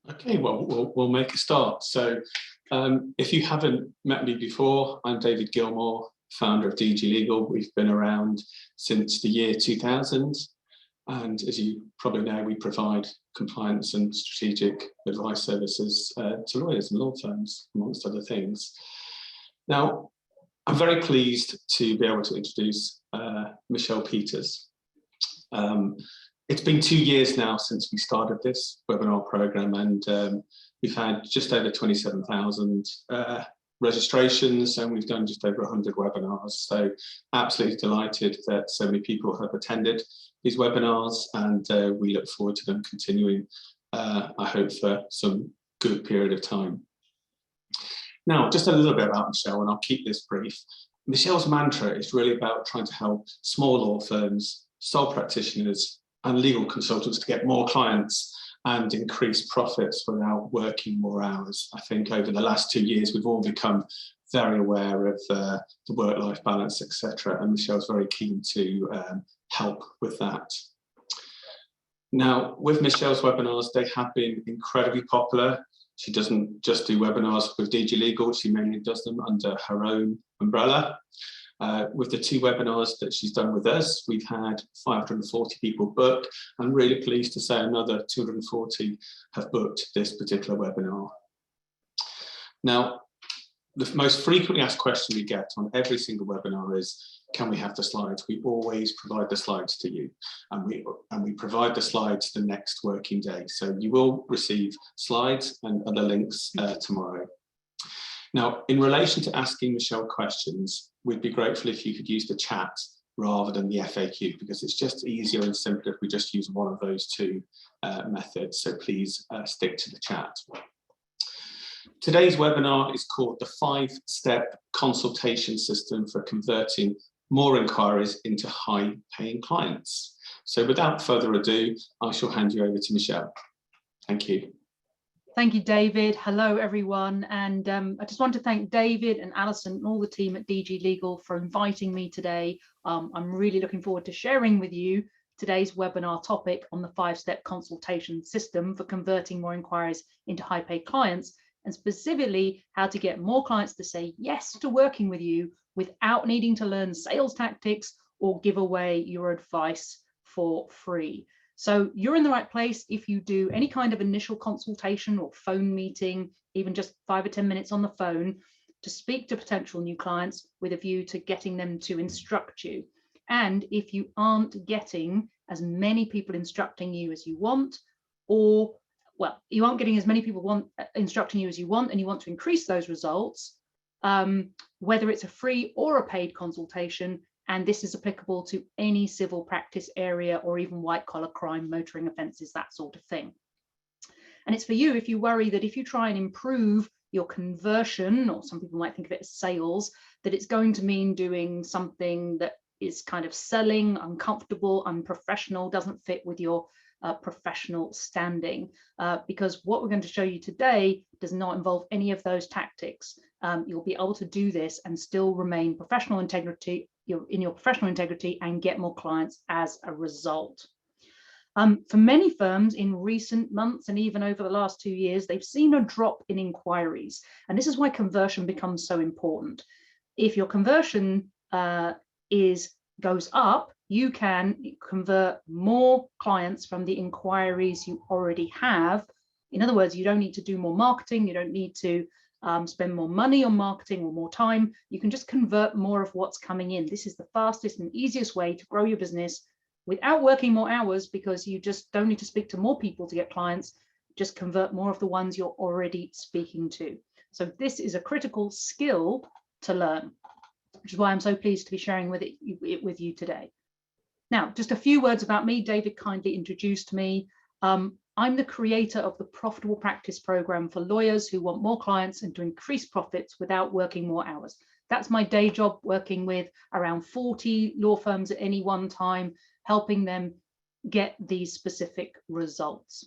Okay, well, we'll make a start. So if you haven't met me before, I'm David Gilmore, founder of DG Legal. We've been around since the year 2000. And as you probably know, we provide compliance and strategic advice services to lawyers and law firms, amongst other things. Now, I'm very pleased to be able to introduce Michelle Peters. It's been 2 years now since we started this webinar program, and we've had just over 27,000 registrations, and we've done just over 100 webinars. So absolutely delighted that so many people have attended these webinars, and we look forward to them continuing, I hope, for some good period of time. Now, just a little bit about Michelle, and I'll keep this brief. Michelle's mantra is really about trying to help small law firms, sole practitioners, and legal consultants to get more clients and increase profits without working more hours. I think over the last 2 years, we've all become very aware of the work-life balance, etc. And Michelle's very keen to help with that. Now, with Michelle's webinars, they have been incredibly popular. She doesn't just do webinars with DG Legal, she mainly does them under her own umbrella. With the 2 webinars that she's done with us, we've had 540 people book. I'm really pleased to say another 240 have booked this particular webinar. Now, the most frequently asked question we get on every single webinar is, can we have the slides? We always provide the slides to you, and we provide the slides the next working day. So you will receive slides and other links tomorrow. Now, in relation to asking Michelle questions, we'd be grateful if you could use the chat rather than the FAQ, because it's just easier and simpler if we just use one of those 2 methods. So please stick to the chat. Today's webinar is called the 5-Step Consultation System for Converting More Inquiries into High-Paying Clients. So without further ado, I shall hand you over to Michelle. Thank you. Thank you, David. Hello, everyone. And I just want to thank David and Alison and all the team at DG Legal for inviting me today. I'm really looking forward to sharing with you today's webinar topic on the 5-step consultation system for converting more inquiries into high-paid clients, and specifically how to get more clients to say yes to working with you without needing to learn sales tactics or give away your advice for free. So you're in the right place if you do any kind of initial consultation or phone meeting, even just 5 or 10 minutes on the phone to speak to potential new clients with a view to getting them to instruct you. And if you aren't getting as many people instructing you as you want, or well, you aren't getting as many people instructing you as you want, and you want to increase those results, whether it's a free or a paid consultation, and this is applicable to any civil practice area or even white collar crime, motoring offences, that sort of thing. And it's for you if you worry that if you try and improve your conversion, or some people might think of it as sales, that it's going to mean doing something that is kind of selling, uncomfortable, unprofessional, doesn't fit with your professional standing, because what we're going to show you today does not involve any of those tactics. You'll be able to do this and still remain professional integrity, in your professional integrity, and get more clients as a result. For many firms in recent months and even over the last 2 years, they've seen a drop in inquiries, and this is why conversion becomes so important. If your conversion goes up, you can convert more clients from the inquiries you already have. In other words, you don't need to do more marketing, you don't need to spend more money on marketing or more time. You can just convert more of what's coming in. This is the fastest and easiest way to grow your business without working more hours, because you just don't need to speak to more people to get clients. Just convert more of the ones you're already speaking to. So this is a critical skill to learn, which is why I'm so pleased to be sharing it with you today. Now, just a few words about me. David kindly introduced me. I'm the creator of the Profitable Practice Program for lawyers who want more clients and to increase profits without working more hours. That's my day job, working with around 40 law firms at any one time, helping them get these specific results.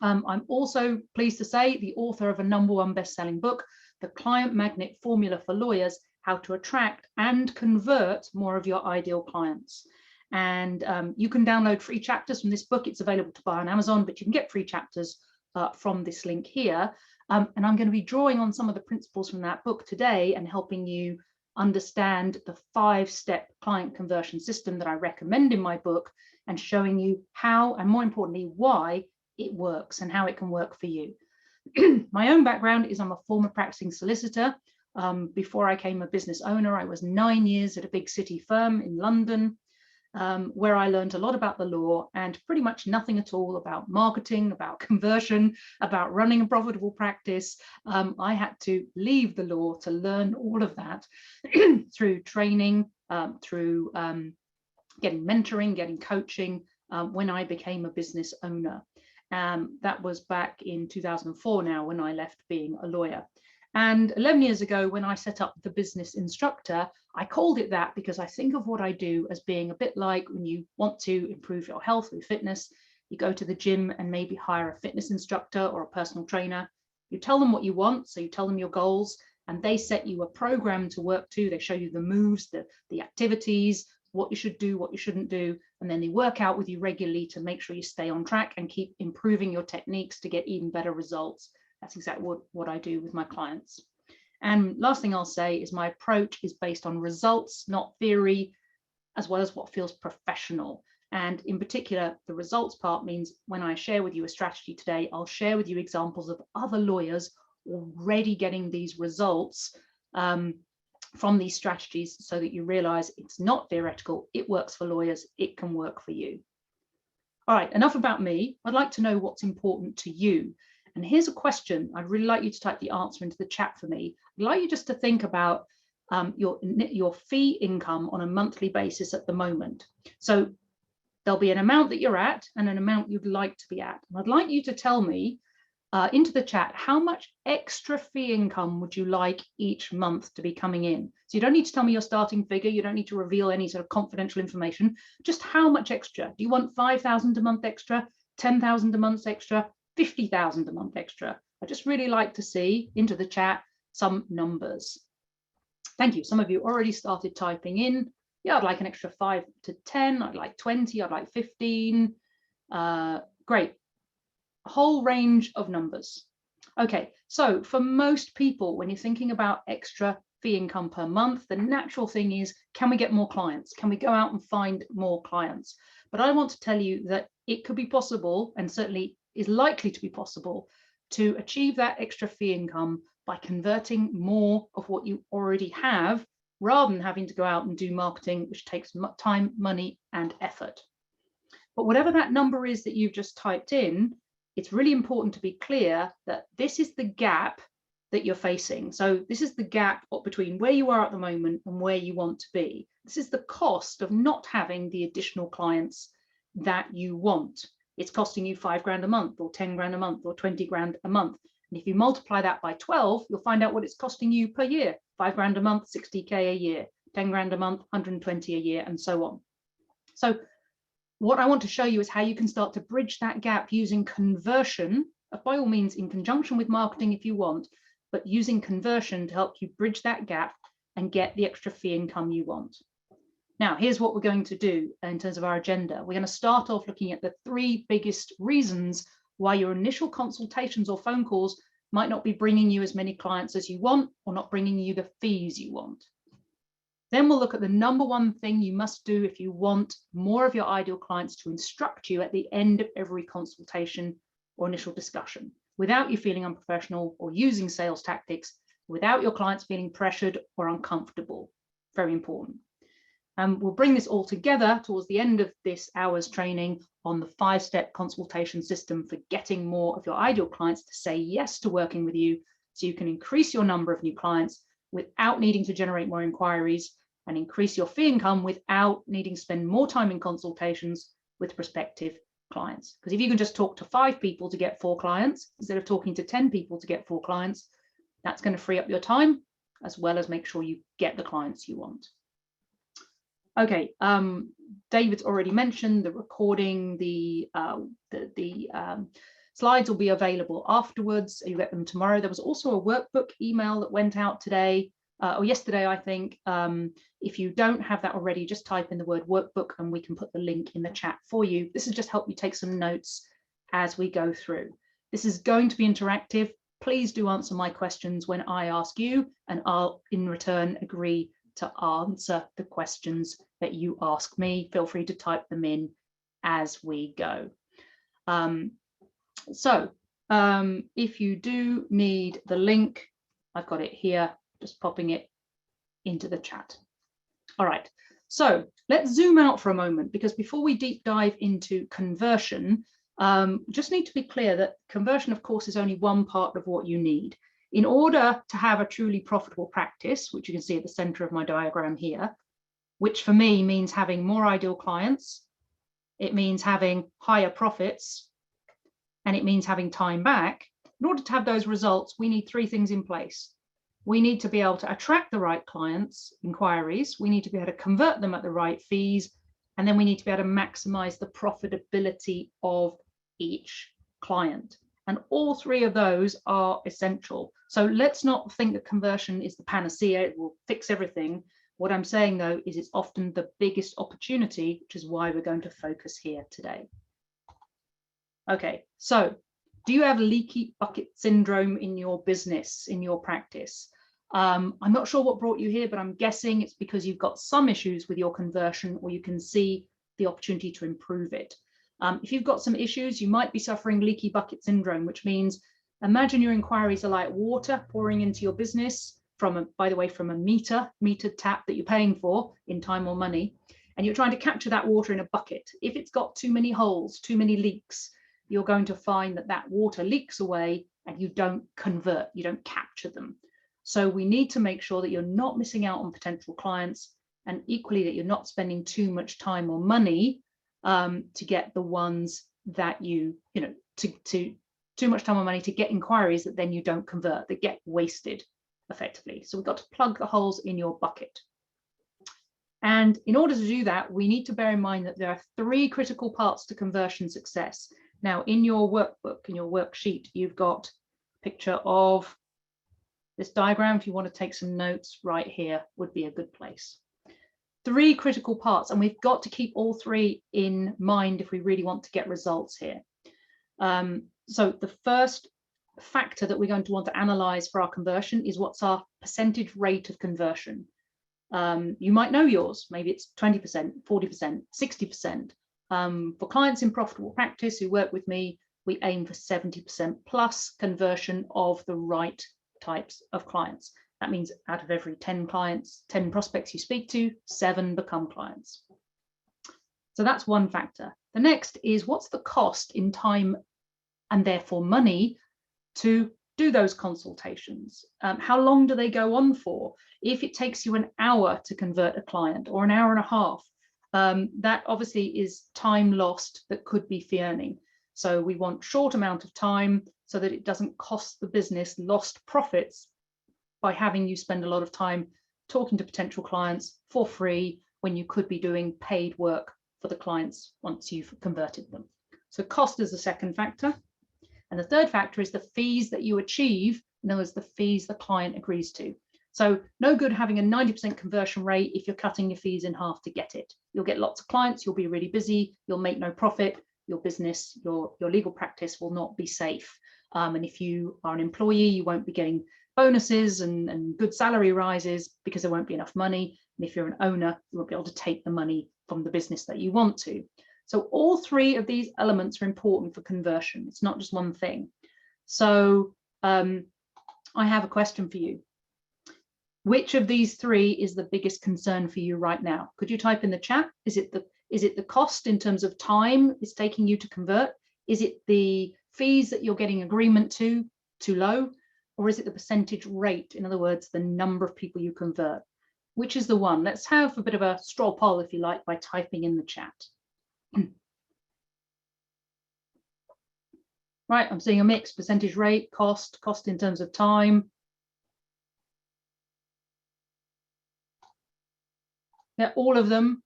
I'm also pleased to say the author of a #1 best-selling book, The Client Magnet Formula for Lawyers: How to Attract and Convert More of Your Ideal Clients. And you can download free chapters from this book. It's available to buy on Amazon, but you can get free chapters from this link here. And I'm going to be drawing on some of the principles from that book today and helping you understand the 5-step client conversion system that I recommend in my book, and showing you how, and more importantly, why it works and how it can work for you. My own background is I'm a former practicing solicitor. Before I became a business owner, I was 9 years at a big city firm in London, where I learned a lot about the law and pretty much nothing at all about marketing, about conversion, about running a profitable practice. I had to leave the law to learn all of that through training, through getting mentoring, getting coaching, when I became a business owner. That was back in 2004 now, when I left being a lawyer. And 11 years ago, when I set up the Business Instructor, I called it that because I think of what I do as being a bit like when you want to improve your health through fitness. You go to the gym and maybe hire a fitness instructor or a personal trainer. You tell them what you want, so you tell them your goals, and they set you a program to work to. They show you the moves, the activities, what you should do, what you shouldn't do, and then they work out with you regularly to make sure you stay on track and keep improving your techniques to get even better results. That's exactly what I do with my clients. And last thing I'll say is my approach is based on results, not theory, as well as what feels professional. And in particular, the results part means when I share with you a strategy today, I'll share with you examples of other lawyers already getting these results from these strategies, so that you realize it's not theoretical, it works for lawyers, it can work for you. All right, enough about me. I'd like to know what's important to you. And here's a question. I'd really like you to type the answer into the chat for me. I'd like you just to think about your fee income on a monthly basis at the moment. So there'll be an amount that you're at and an amount you'd like to be at. And I'd like you to tell me into the chat, how much extra fee income would you like each month to be coming in? So you don't need to tell me your starting figure. You don't need to reveal any sort of confidential information. Just how much extra? Do you want 5,000 a month extra, 10,000 a month extra, 50,000 a month extra? I just really like to see into the chat some numbers. Thank you. Some of you already started typing in. Yeah, I'd like an extra 5 to 10. I'd like 20. I'd like 15. Great. A whole range of numbers. Okay, so for most people, when you're thinking about extra fee income per month, the natural thing is, can we get more clients? Can we go out and find more clients? But I want to tell you that it could be possible, and certainly is likely to be possible, to achieve that extra fee income by converting more of what you already have, rather than having to go out and do marketing, which takes time, money, and effort. But whatever that number is that you've just typed in, it's really important to be clear that this is the gap that you're facing. So this is the gap between where you are at the moment and where you want to be. This is the cost of not having the additional clients that you want. It's costing you 5 grand a month, or 10 grand a month, or 20 grand a month. And if you multiply that by 12, you'll find out what it's costing you per year. 5 grand a month, 60K a year, 10 grand a month, 120 a year, and so on. So what I want to show you is how you can start to bridge that gap using conversion, by all means in conjunction with marketing if you want, but using conversion to help you bridge that gap and get the extra fee income you want. Now, here's what we're going to do in terms of our agenda. We're going to start off looking at the 3 biggest reasons why your initial consultations or phone calls might not be bringing you as many clients as you want, or not bringing you the fees you want. Then we'll look at the number 1 thing you must do if you want more of your ideal clients to instruct you at the end of every consultation or initial discussion, without you feeling unprofessional or using sales tactics, without your clients feeling pressured or uncomfortable. Very important. We'll bring this all together towards the end of this hour's training on the 5-step consultation system for getting more of your ideal clients to say yes to working with you, so you can increase your number of new clients without needing to generate more inquiries, and increase your fee income without needing to spend more time in consultations with prospective clients. Because if you can just talk to 5 people to get 4 clients, instead of talking to 10 people to get 4 clients, that's going to free up your time, as well as make sure you get the clients you want. Okay, David's already mentioned the recording, the slides will be available afterwards. You get them tomorrow. There was also a workbook email that went out today, or yesterday, I think. If you don't have that already, just type in the word workbook and we can put the link in the chat for you. This has just helped you take some notes as we go through. This is going to be interactive. Please do answer my questions when I ask you, and I'll in return agree to answer the questions that you ask me. Feel free to type them in as we go. If you do need the link, I've got it here, just popping it into the chat. All right, so let's zoom out for a moment, because before we deep dive into conversion, just need to be clear that conversion, of course, is only one part of what you need. In order to have a truly profitable practice, which you can see at the center of my diagram here, which for me means having more ideal clients, it means having higher profits, and it means having time back. In order to have those results, we need three things in place. We need to be able to attract the right clients, inquiries. We need to be able to convert them at the right fees. And then we need to be able to maximize the profitability of each client. And all three of those are essential. So let's not think that conversion is the panacea, it will fix everything. What I'm saying, though, is it's often the biggest opportunity, which is why we're going to focus here today. Okay, so do you have leaky bucket syndrome in your business, in your practice? I'm not sure what brought you here, but I'm guessing it's because you've got some issues with your conversion, or you can see the opportunity to improve it. If you've got some issues, you might be suffering leaky bucket syndrome, which means imagine your inquiries are like water pouring into your business from by the way, from a metered tap that you're paying for in time or money, and you're trying to capture that water in a bucket. If it's got too many holes, too many leaks, you're going to find that that water leaks away and you don't convert, you don't capture them. So we need to make sure that you're not missing out on potential clients, and equally that you're not spending too much time or money to get the ones that too much time or money to get inquiries that then you don't convert, that get wasted effectively. So we've got to plug the holes in your bucket. And in order to do that, we need to bear in mind that there are three critical parts to conversion success. Now, in your workbook, in your worksheet, you've got a picture of this diagram. If you want to take some notes, right here would be a good place. Three critical parts, and we've got to keep all three in mind if we really want to get results here. So the first factor that we're going to want to analyze for our conversion is what's our percentage rate of conversion. You might know yours, maybe it's 20%, 40%, 60%. For clients in profitable practice who work with me, we aim for 70% plus conversion of the right types of clients. That means out of every 10 clients, 10 prospects you speak to, 7 become clients. So that's one factor. The next is what's the cost in time and therefore money to do those consultations? How long do they go on for? If it takes you an hour to convert a client or an hour and a half, that obviously is time lost that could be fee earning. So we want short amount of time so that it doesn't cost the business lost profits by having you spend a lot of time talking to potential clients for free when you could be doing paid work for the clients once you've converted them. So cost is the second factor. And the third factor is the fees that you achieve, in other words, the fees the client agrees to. So no good having a 90% conversion rate if you're cutting your fees in half to get it. You'll get lots of clients, you'll be really busy, you'll make no profit, your business, your legal practice will not be safe. And if you are an employee, you won't be getting bonuses and good salary rises because there won't be enough money. And if you're an owner, you won't be able to take the money from the business that you want to. So all three of these elements are important for conversion. It's not just one thing. So I have a question for you. Which of these three is the biggest concern for you right now? Could you type in the chat? Is it the cost in terms of time it's taking you to convert? Is it the fees that you're getting agreement to, too low? Or is it the percentage rate? In other words, the number of people you convert. Which is the one? Let's have a bit of a straw poll, if you like, by typing in the chat. Right, I'm seeing a mix: percentage rate, cost in terms of time. Yeah, all of them.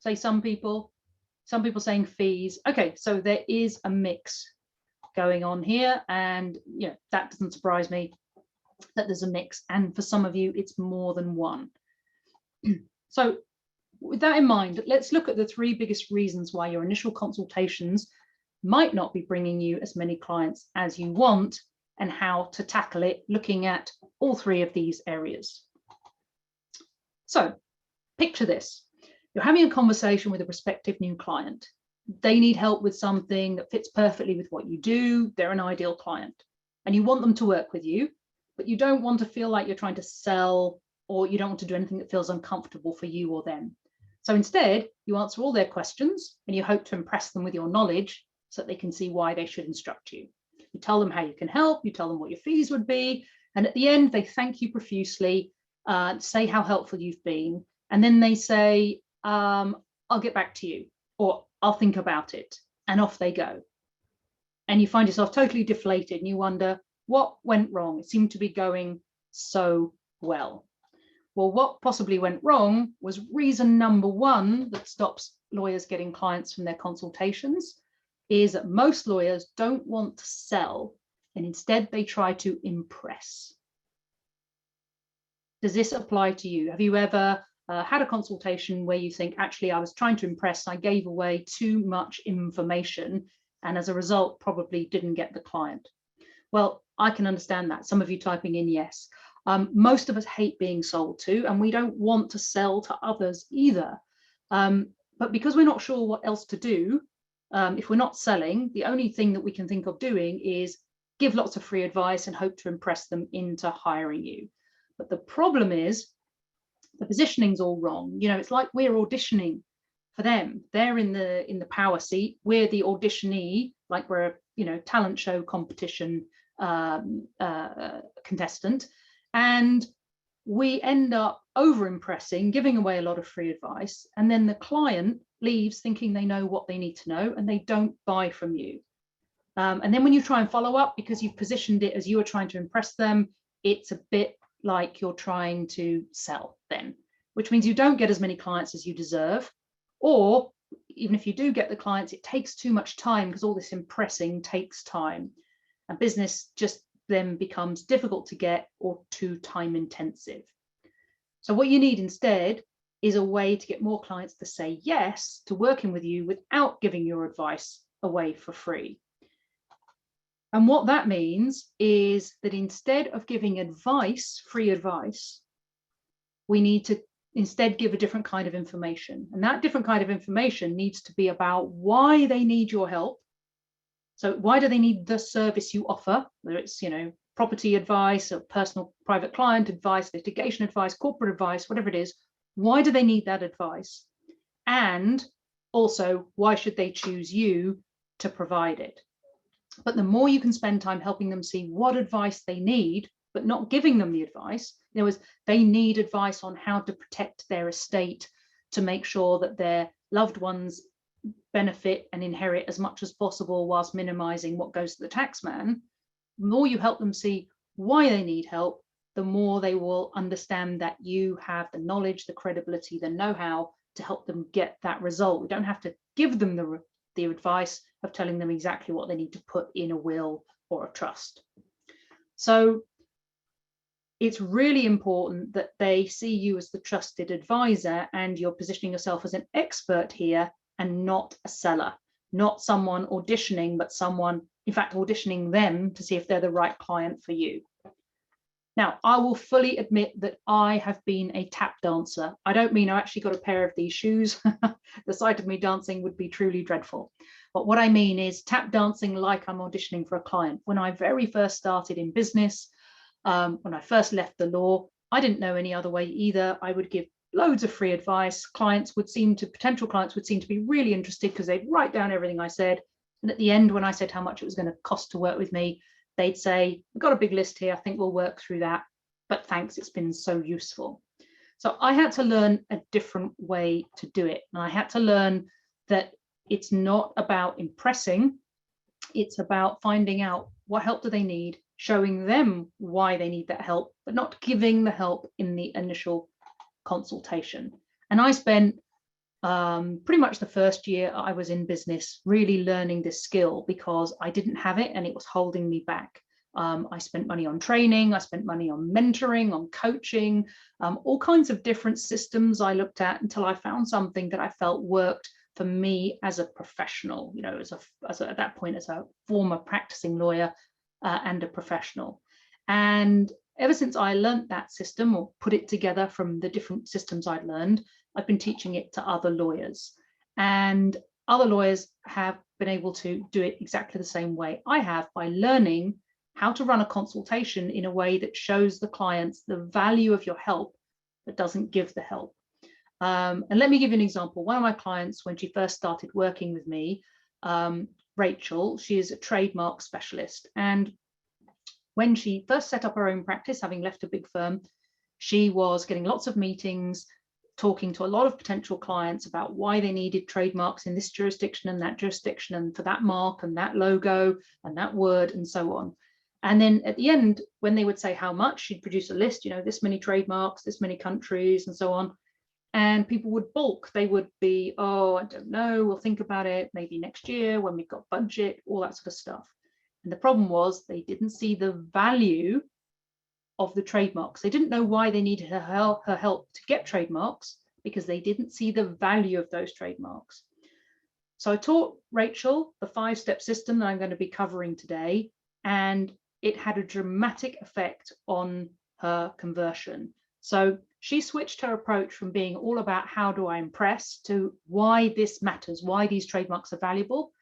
Say some people saying fees. Okay, so there is a mix going on here, and that doesn't surprise me that there's a mix, and for some of you it's more than one. So with that in mind, let's look at the three biggest reasons why your initial consultations might not be bringing you as many clients as you want, and how to tackle it, looking at all three of these areas. So picture this. You're having a conversation with a prospective new client. They need help with something that fits perfectly with what you do. They're an ideal client, and you want them to work with you, but you don't want to feel like you're trying to sell, or you don't want to do anything that feels uncomfortable for you or them. So instead, you answer all their questions and you hope to impress them with your knowledge so that they can see why they should instruct you. You tell them how you can help, you tell them what your fees would be, and at the end, they thank you profusely, say how helpful you've been, and then they say, I'll get back to you, or I'll think about it, and off they go. And you find yourself totally deflated and you wonder, what went wrong? It seemed to be going so well. Well, what possibly went wrong was reason number one that stops lawyers getting clients from their consultations is that most lawyers don't want to sell, and instead they try to impress. Does this apply to you? Have you ever had a consultation where you think, actually, I was trying to impress, I gave away too much information, and as a result, probably didn't get the client? Well, I can understand that. Some of you typing in yes. Most of us hate being sold to, and we don't want to sell to others either. But because we're not sure what else to do, if we're not selling, the only thing that we can think of doing is give lots of free advice and hope to impress them into hiring you. But the problem is the positioning's all wrong. You know, it's like we're auditioning for them. They're in the power seat. We're the auditionee, like we're a, you know, talent show competition contestant. And we end up over impressing, giving away a lot of free advice, and then the client leaves thinking they know what they need to know, and they don't buy from you. And then when you try and follow up, because you've positioned it as you are trying to impress them, it's a bit like you're trying to sell then, which means you don't get as many clients as you deserve, or even if you do get the clients, it takes too much time because all this impressing takes time, and business just then becomes difficult to get or too time intensive. So what you need instead is a way to get more clients to say yes to working with you without giving your advice away for free. And what that means is that instead of giving advice, free advice, we need to instead give a different kind of information. And that different kind of information needs to be about why they need your help. So why do they need the service you offer, whether it's, you know, property advice or personal private client advice, litigation advice, corporate advice, whatever it is, why do they need that advice? And also, why should they choose you to provide it? But the more you can spend time helping them see what advice they need, but not giving them the advice, in other words, they need advice on how to protect their estate to make sure that their loved ones benefit and inherit as much as possible whilst minimizing what goes to the tax man. The more you help them see why they need help, the more they will understand that you have the knowledge, the credibility, the know-how to help them get that result. We don't have to give them the advice of telling them exactly what they need to put in a will or a trust. So it's really important that they see you as the trusted advisor, and you're positioning yourself as an expert here and not a seller, not someone auditioning, but someone, in fact, auditioning them to see if they're the right client for you. Now, I will fully admit that I have been a tap dancer. I don't mean I actually got a pair of these shoes. The sight of me dancing would be truly dreadful. But what I mean is tap dancing like I'm auditioning for a client. When I very first started in business, when I first left the law, I didn't know any other way either. I would give loads of free advice. Potential clients would seem to be really interested because they'd write down everything I said. And at the end, when I said how much it was going to cost to work with me, they'd say, we've got a big list here, I think we'll work through that, but thanks, it's been so useful. So I had to learn a different way to do it. And I had to learn that it's not about impressing, it's about finding out what help do they need, showing them why they need that help, but not giving the help in the initial consultation. And I spent pretty much the first year I was in business really learning this skill because I didn't have it and it was holding me back. I spent money on training, I spent money on mentoring, on coaching, all kinds of different systems I looked at until I found something that I felt worked for me as a professional, at that point as a former practicing lawyer and a professional. And ever since I learned that system, or put it together from the different systems I'd learned, I've been teaching it to other lawyers. And other lawyers have been able to do it exactly the same way I have, by learning how to run a consultation in a way that shows the clients the value of your help, but doesn't give the help. And let me give you an example. One of my clients, when she first started working with me, Rachel, she is a trademark specialist. And when she first set up her own practice, having left a big firm, she was getting lots of meetings, talking to a lot of potential clients about why they needed trademarks in this jurisdiction and that jurisdiction, and for that mark and that logo and that word and so on. And then at the end, when they would say how much, she'd produce a list, this many trademarks, this many countries and so on. And people would balk. They would be, oh, I don't know, we'll think about it, maybe next year when we've got budget, all that sort of stuff. And the problem was they didn't see the value of the trademarks. They didn't know why they needed her help to get trademarks, because they didn't see the value of those trademarks. So I taught Rachel the 5-step system that I'm going to be covering today, and it had a dramatic effect on her conversion. So she switched her approach from being all about how do I impress to why this matters, why these trademarks are valuable.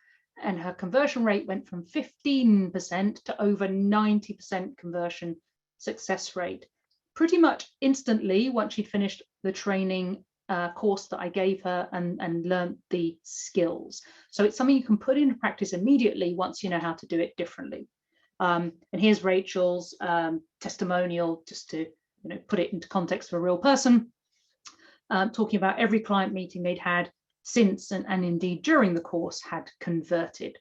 And her conversion rate went from 15% to over 90% conversion success rate, pretty much instantly once she'd finished the training course that I gave her and learned the skills. So it's something you can put into practice immediately once you know how to do it differently. And here's Rachel's testimonial, just to put it into context of a real person, talking about every client meeting they'd had since and indeed during the course had converted.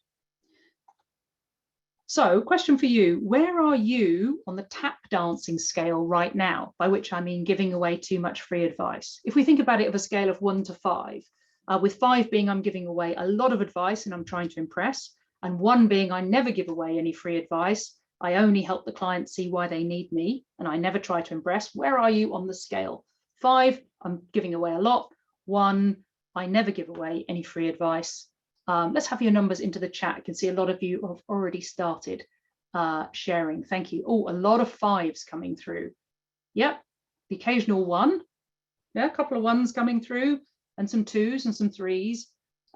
So, question for you, where are you on the tap dancing scale right now? By which I mean giving away too much free advice. If we think about it of a scale of 1 to 5, with 5 being I'm giving away a lot of advice and I'm trying to impress, and 1 being I never give away any free advice, I only help the client see why they need me and I never try to impress. Where are you on the scale? 5, I'm giving away a lot. 1, I never give away any free advice. Let's have your numbers into the chat. I can see a lot of you have already started sharing. Thank you. Oh, a lot of 5s coming through. Yep, the occasional 1. Yeah, a couple of 1s coming through, and some 2s and some 3s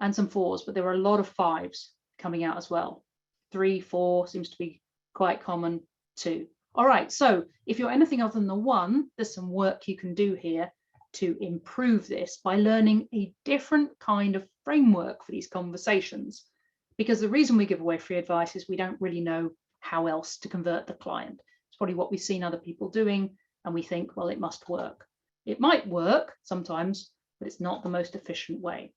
and some 4s, but there were a lot of 5s coming out as well. 3, 4 seems to be quite common too. All right, so if you're anything other than the 1, there's some work you can do here to improve this by learning a different kind of framework for these conversations. Because the reason we give away free advice is we don't really know how else to convert the client. It's probably what we've seen other people doing, and we think, well, it must work. It might work sometimes, but it's not the most efficient way.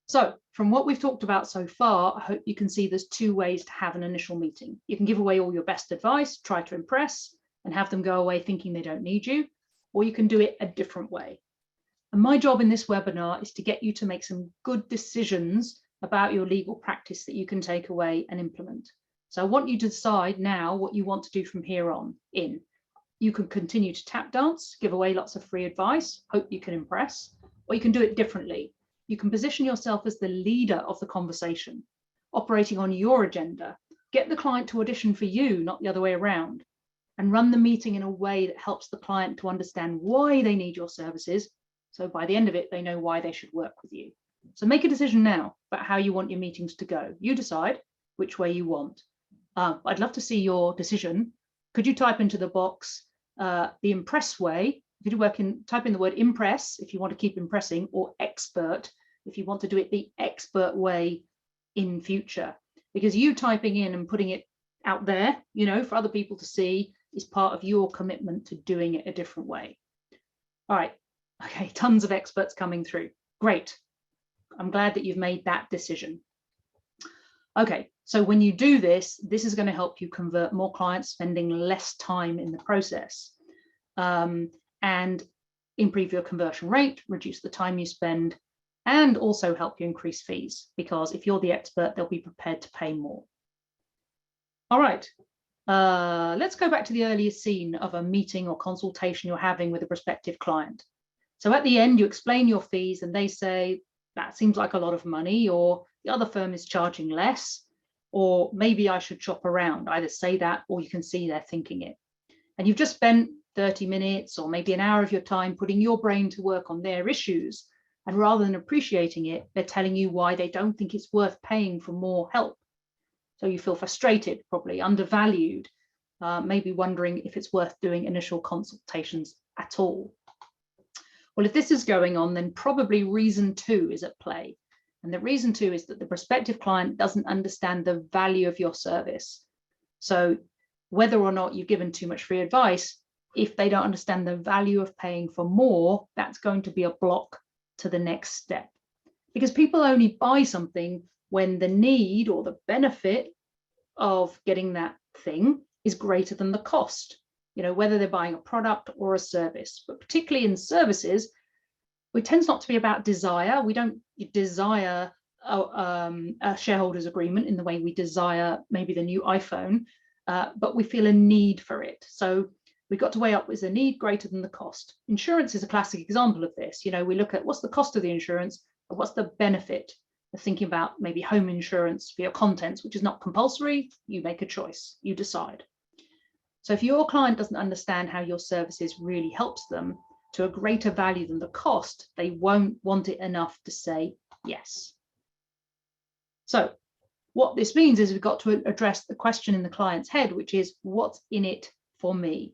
So from what we've talked about so far, I hope you can see there's 2 ways to have an initial meeting. You can give away all your best advice, try to impress, and have them go away thinking they don't need you, or you can do it a different way. And my job in this webinar is to get you to make some good decisions about your legal practice that you can take away and implement. So I want you to decide now what you want to do from here on in. You can continue to tap dance, give away lots of free advice, hope you can impress, or you can do it differently. You can position yourself as the leader of the conversation, operating on your agenda, get the client to audition for you, not the other way around, and run the meeting in a way that helps the client to understand why they need your services. So by the end of it, they know why they should work with you. So make a decision now about how you want your meetings to go. You decide which way you want. I'd love to see your decision. Could you type into the box the impress way? If you type in the word impress if you want to keep impressing, or expert if you want to do it the expert way in future. Because you typing in and putting it out there, for other people to see is part of your commitment to doing it a different way. All right, okay, tons of experts coming through. Great. I'm glad that you've made that decision. Okay, so when you do this, this is going to help you convert more clients, spending less time in the process, and improve your conversion rate, reduce the time you spend, and also help you increase fees, because if you're the expert, they'll be prepared to pay more. All right, let's go back to the earlier scene of a meeting or consultation you're having with a prospective client. So at the end, you explain your fees and they say, that seems like a lot of money, or the other firm is charging less, or maybe I should shop around. Either say that, or you can see they're thinking it. And you've just spent 30 minutes or maybe an hour of your time putting your brain to work on their issues. And rather than appreciating it, they're telling you why they don't think it's worth paying for more help. So you feel frustrated, probably undervalued, maybe wondering if it's worth doing initial consultations at all. Well, if this is going on, then probably reason 2 is at play. And the reason 2 is that the prospective client doesn't understand the value of your service. So whether or not you've given too much free advice, if they don't understand the value of paying for more, that's going to be a block to the next step. Because people only buy something when the need or the benefit of getting that thing is greater than the cost, whether they're buying a product or a service. But particularly in services, it tends not to be about desire. We don't desire a shareholders agreement in the way we desire maybe the new iPhone, but we feel a need for it. So we've got to weigh up, is the need greater than the cost? Insurance is a classic example of this. We look at what's the cost of the insurance and what's the benefit of thinking about maybe home insurance for your contents, which is not compulsory. You make a choice, you decide. So if your client doesn't understand how your services really helps them to a greater value than the cost, they won't want it enough to say yes. So what this means is we've got to address the question in the client's head, which is, what's in it for me?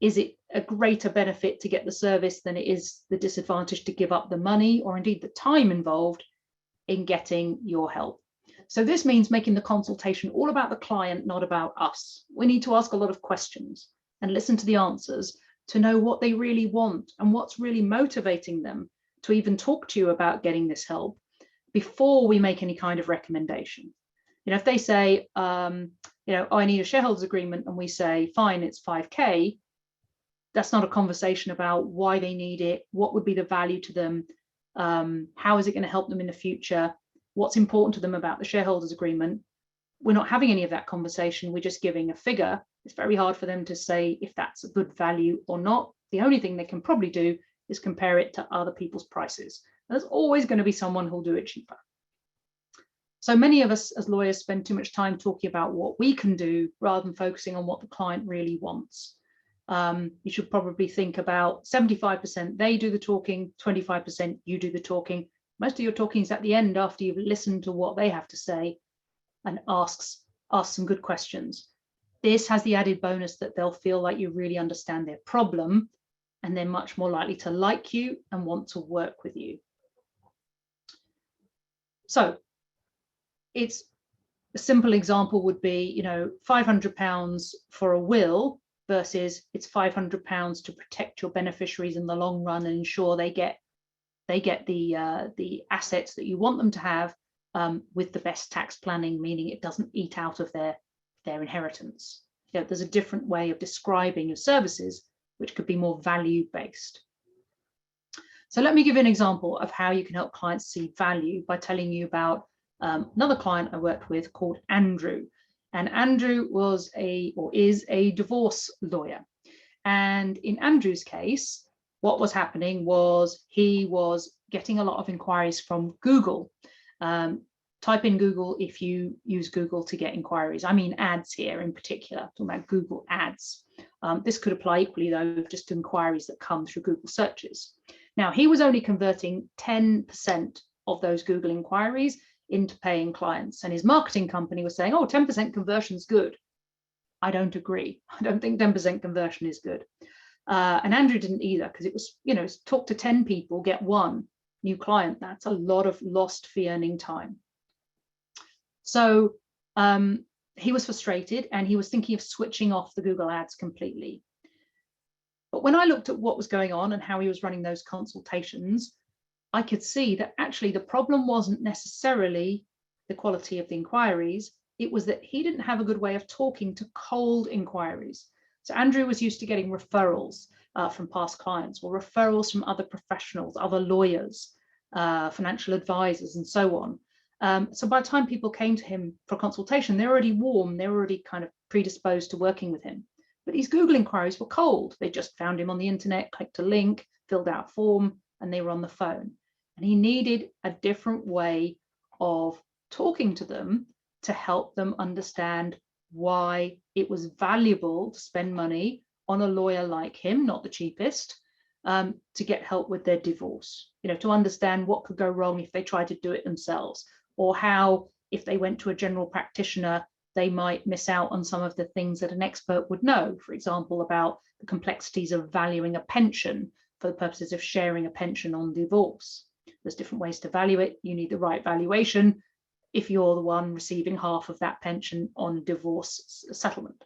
Is it a greater benefit to get the service than it is the disadvantage to give up the money or indeed the time involved in getting your help? So this means making the consultation all about the client, not about us. We need to ask a lot of questions and listen to the answers to know what they really want and what's really motivating them to even talk to you about getting this help before we make any kind of recommendation. If they say, I need a shareholders agreement, and we say, fine, it's 5K, that's not a conversation about why they need it, what would be the value to them, how is it going to help them in the future, what's important to them about the shareholders agreement. We're not having any of that conversation. We're just giving a figure. It's very hard for them to say if that's a good value or not. The only thing they can probably do is compare it to other people's prices. There's always going to be someone who'll do it cheaper. So many of us as lawyers spend too much time talking about what we can do rather than focusing on what the client really wants. You should probably think about 75% they do the talking, 25% you do the talking. Most of your talking is at the end after you've listened to what they have to say and ask some good questions. This has the added bonus that they'll feel like you really understand their problem, and they're much more likely to like you and want to work with you. So it's a simple example would be, £500 for a will versus it's £500 to protect your beneficiaries in the long run and ensure they get the assets that you want them to have with the best tax planning, meaning it doesn't eat out of their inheritance. There's a different way of describing your services, which could be more value-based. So let me give you an example of how you can help clients see value by telling you about another client I worked with called Andrew. And Andrew is a divorce lawyer. And in Andrew's case, what was happening was he was getting a lot of inquiries from Google. Type in Google if you use Google to get inquiries. I mean ads here in particular, talking about Google ads. This could apply equally though, just to inquiries that come through Google searches. Now, he was only converting 10% of those Google inquiries into paying clients. And his marketing company was saying, 10% conversion is good. I don't agree. I don't think 10% conversion is good. And Andrew didn't either, because it was, talk to 10 people, get one new client. That's a lot of lost fee earning time. So he was frustrated and he was thinking of switching off the Google ads completely. But when I looked at what was going on and how he was running those consultations, I could see that actually the problem wasn't necessarily the quality of the inquiries. It was that he didn't have a good way of talking to cold inquiries. So Andrew was used to getting referrals from past clients or referrals from other professionals, other lawyers, financial advisors, and so on. So by the time people came to him for consultation, they're already warm, they're already kind of predisposed to working with him. But these Google inquiries were cold. They just found him on the internet, clicked a link, filled out a form, and they were on the phone. And he needed a different way of talking to them to help them understand why it was valuable to spend money on a lawyer like him, not the cheapest, to get help with their divorce, to understand what could go wrong if they tried to do it themselves, or how if they went to a general practitioner, they might miss out on some of the things that an expert would know, for example, about the complexities of valuing a pension for the purposes of sharing a pension on divorce. There's different ways to value it. You need the right valuation if you're the one receiving half of that pension on divorce settlement.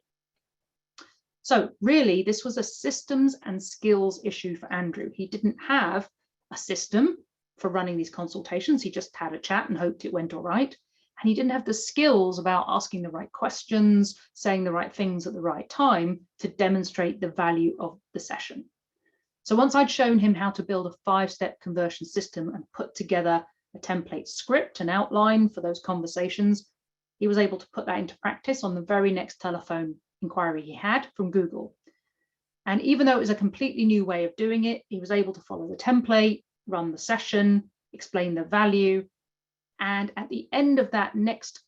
So really, this was a systems and skills issue for Andrew. He didn't have a system for running these consultations. He just had a chat and hoped it went all right. And he didn't have the skills about asking the right questions, saying the right things at the right time to demonstrate the value of the session. So once I'd shown him how to build a 5-step conversion system and put together a template script and outline for those conversations, he was able to put that into practice on the very next telephone inquiry he had from Google. And even though it was a completely new way of doing it, he was able to follow the template, run the session, explain the value. And at the end of that next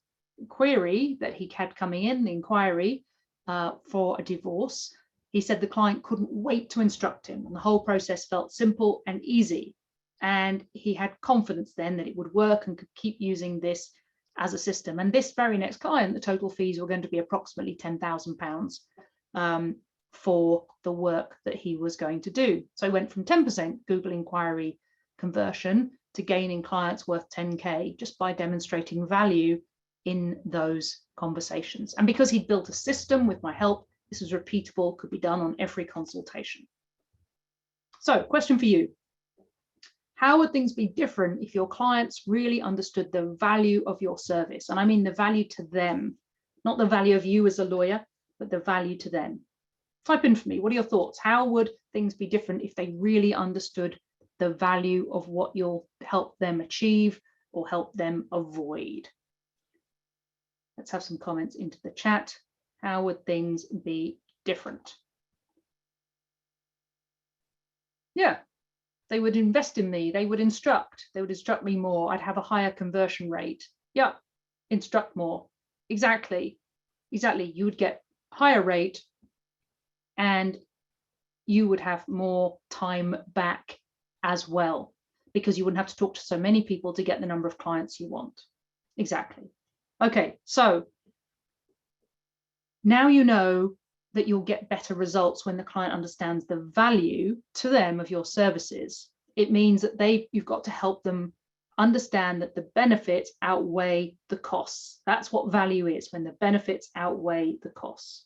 query that he had coming in, the inquiry for a divorce, he said the client couldn't wait to instruct him, and the whole process felt simple and easy. And he had confidence then that it would work and could keep using this as a system. And this very next client, the total fees were going to be approximately £10,000 for the work that he was going to do. So he went from 10% Google inquiry conversion to gaining clients worth 10K just by demonstrating value in those conversations. And because he'd built a system with my help, this was repeatable, could be done on every consultation. So, question for you. How would things be different if your clients really understood the value of your service? And I mean the value to them, not the value of you as a lawyer, but the value to them. Type in for me, what are your thoughts? How would things be different if they really understood the value of what you'll help them achieve or help them avoid? Let's have some comments into the chat. How would things be different? Yeah. They would invest in me, they would instruct me more, I'd have a higher conversion rate. Yeah, instruct more. Exactly. You would get higher rate and you would have more time back as well, because you wouldn't have to talk to so many people to get the number of clients you want. Exactly. Okay, so now you know that you'll get better results when the client understands the value to them of your services. It means that you've got to help them understand that the benefits outweigh the costs. That's what value is, when the benefits outweigh the costs.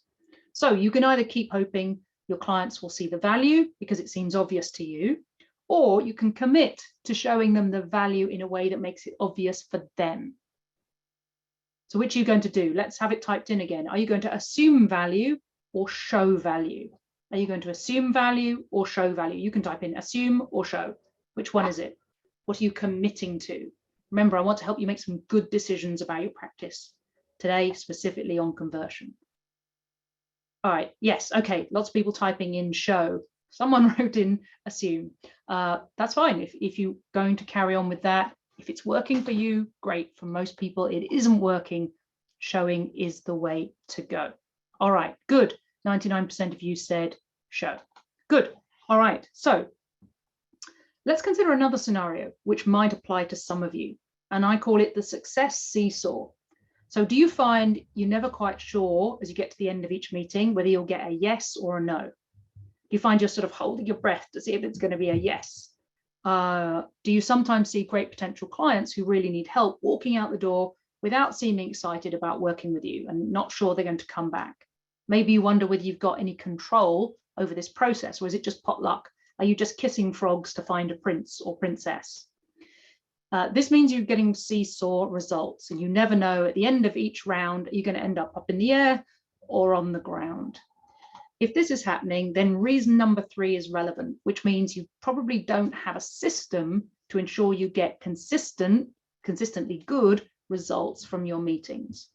So you can either keep hoping your clients will see the value because it seems obvious to you, or you can commit to showing them the value in a way that makes it obvious for them. So which are you going to do? Let's have it typed in again. Are you going to assume value or show value? Are you going to assume value or show value? You can type in assume or show. Which one is it? What are you committing to? Remember, I want to help you make some good decisions about your practice today, specifically on conversion. All right, yes, okay, lots of people typing in show. Someone wrote in assume. That's fine. If you're going to carry on with that, if it's working for you, great. For most people, it isn't working. Showing is the way to go. All right, good. 99% of you said show. Good. All right, so let's consider another scenario which might apply to some of you, and I call it the success seesaw. So do you find you're never quite sure as you get to the end of each meeting whether you'll get a yes or a no? Do you find you're sort of holding your breath to see if it's going to be a yes? Do you sometimes see great potential clients who really need help walking out the door without seeming excited about working with you and not sure they're going to come back? Maybe you wonder whether you've got any control over this process, or is it just potluck? Are you just kissing frogs to find a prince or princess? This means you're getting seesaw results, and you never know at the end of each round, are you going to end up in the air or on the ground? If this is happening, then reason number 3 is relevant, which means you probably don't have a system to ensure you get consistently good results from your meetings.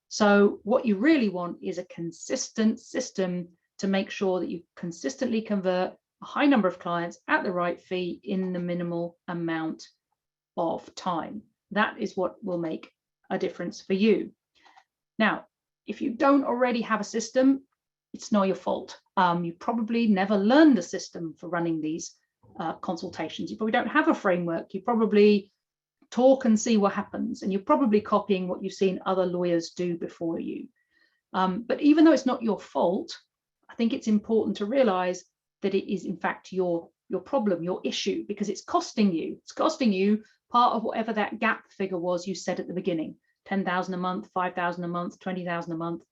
So what you really want is a consistent system to make sure that you consistently convert a high number of clients at the right fee in the minimal amount of time. That is what will make a difference for you. Now, if you don't already have a system, it's not your fault. You probably never learned a system for running these consultations. You probably don't have a framework. You probably talk and see what happens, and you're probably copying what you've seen other lawyers do before you. But even though it's not your fault, I think it's important to realize that it is in fact your problem, your issue, because it's costing you. It's costing you part of whatever that gap figure was you said at the beginning, 10,000 a month, 5,000 a month, 20,000 a month.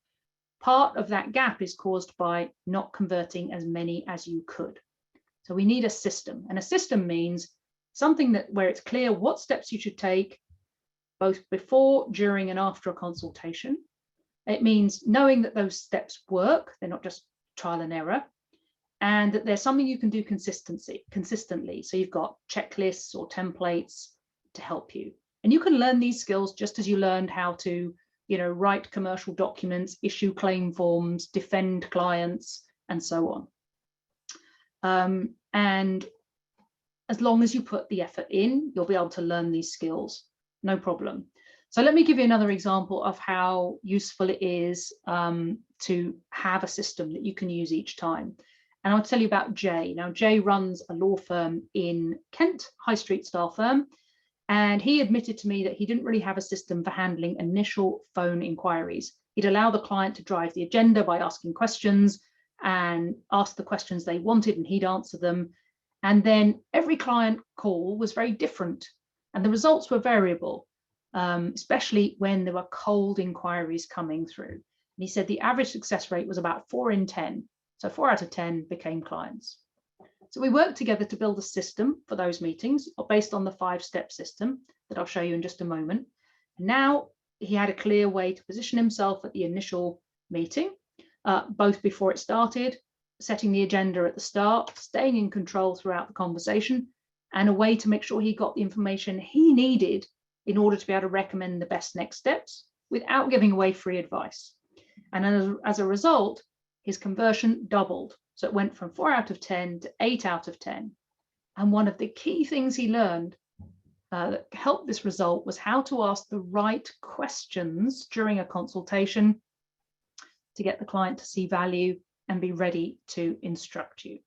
Part of that gap is caused by not converting as many as you could. So we need a system, and a system means something where it's clear what steps you should take both before, during, and after a consultation. It means knowing that those steps work, they're not just trial and error, and that there's something you can do consistently. So you've got checklists or templates to help you. And you can learn these skills just as you learned how to, write commercial documents, issue claim forms, defend clients, and so on. And as long as you put the effort in, you'll be able to learn these skills, no problem. So let me give you another example of how useful it is to have a system that you can use each time. And I'll tell you about Jay. Now, Jay runs a law firm in Kent, high street style firm, and he admitted to me that he didn't really have a system for handling initial phone inquiries. He'd allow the client to drive the agenda by asking questions and ask the questions they wanted, and he'd answer them. And then every client call was very different, and the results were variable, especially when there were cold inquiries coming through. And he said the average success rate was about 4 in 10. So 4 out of 10 became clients. So we worked together to build a system for those meetings based on the 5-step system that I'll show you in just a moment. And now he had a clear way to position himself at the initial meeting, both before it started, setting the agenda at the start, staying in control throughout the conversation, and a way to make sure he got the information he needed in order to be able to recommend the best next steps without giving away free advice. And as a result, his conversion doubled. So it went from 4 out of 10 to 8 out of 10. And one of the key things he learned that helped this result was how to ask the right questions during a consultation to get the client to see value and be ready to instruct you.